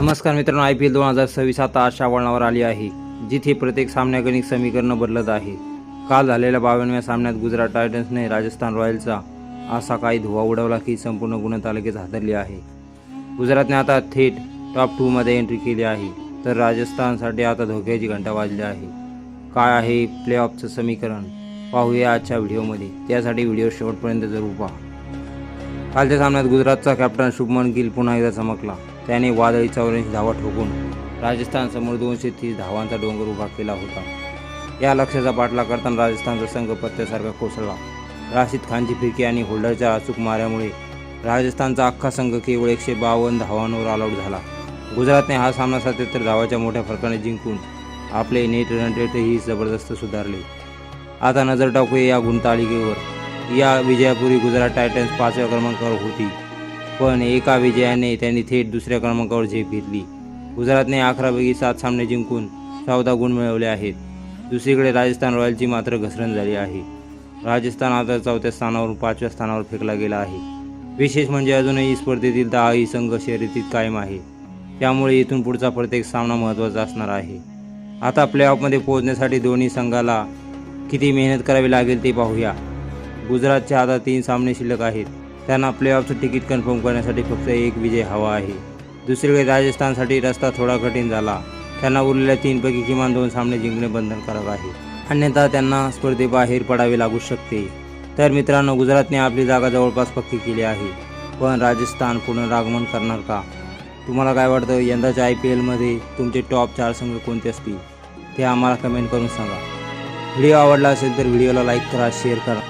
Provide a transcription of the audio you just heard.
नमस्कार मित्रांनो, IPL 2026 आता अशा वळणावर आली आहे जिथे प्रत्येक सामन्यागणिक समीकरण बदलत आहे. काल झालेल्या 52व्या सामन्यात गुजरात टायटन्सने राजस्थान रॉयल्सचा असा काही धुव्वा उडवला की संपूर्ण गुणतालिकेच हादरली आहे. गुजरातने आता थेट टॉप 2 मध्ये एंट्री केली आहे, तर राजस्थानसाठी आता धोक्याची घंटा वाजली आहे. काय आहे प्लेऑफचं समीकरण पाहूया आजच्या व्हिडिओमध्ये. त्यासाठी व्हिडिओ शेवटपर्यंत जरूर पहा. कालच्या सामन्यात गुजरातचा कॅप्टन शुभमन गिल पुन्हा एकदा चमकला. त्याने वादळी 84 धावा ठोकून राजस्थानसमोर 230 धावांचा डोंगर उभा केला होता. या लक्ष्याचा पाठलाग करताना राजस्थानचा संघ पत्त्यासारखा कोसळला. राशिद खानची फिरकी आणि होल्डरच्या अचूक माऱ्यामुळे राजस्थानचा अख्खा संघ केवळ 152 धावांवर ऑल आऊट झाला. गुजरातने हा सामना 77 धावाच्या मोठ्या फरकाने जिंकून आपले नेट रन रेटही जबरदस्त सुधारले. आता नजर टाकूया या गुणतालिकेवर. या विजयापूर्वी गुजरात टायटन्स 5व्या क्रमांकावर होती, पण एका विजयाने त्यांनी थेट दुसऱ्या क्रमांकावर झेप घेतली. गुजरातने 11 पैकी 7 सामने जिंकून 14 गुण मिळवले आहेत. दुसरीकडे राजस्थान रॉयल्सची मात्र घसरण झाली आहे. राजस्थान आता 4थ्या स्थानावरून 5व्या स्थानावर फेकला गेला आहे. विशेष म्हणजे अजूनही स्पर्धेतील 10ही संघ शर्यतीत कायम आहे, त्यामुळे इथून पुढचा प्रत्येक सामना महत्त्वाचा असणार आहे. आता प्लेऑफमध्ये पोहोचण्यासाठी दोन्ही संघाला किती मेहनत करावी लागेल ते पाहूया. गुजरातचे आता 3 सामने शिल्लक आहेत. त्यांना प्लेऑफचं तिकीट कन्फर्म करण्यासाठी फक्त एक विजय हवा आहे. दुसरीकडे राजस्थानसाठी रस्ता थोडा कठीण झाला. त्यांना उरलेल्या 3 पैकी किमान 2 सामने जिंकणे बंधनकारक आहे, अन्यथा त्यांना स्पर्धेबाहेर पडावे लागू शकते. तर मित्रांनो, गुजरातने आपली जागा जवळपास पक्की केली आहे, पण राजस्थान पुनरागमन करणार का? तुम्हाला काय वाटतं? यंदाच्या IPLमध्ये तुमचे टॉप 4 संघ कोणते असतील ते आम्हाला कमेंट करून सांगा. व्हिडिओ आवडला असेल तर व्हिडिओला लाईक करा, शेअर करा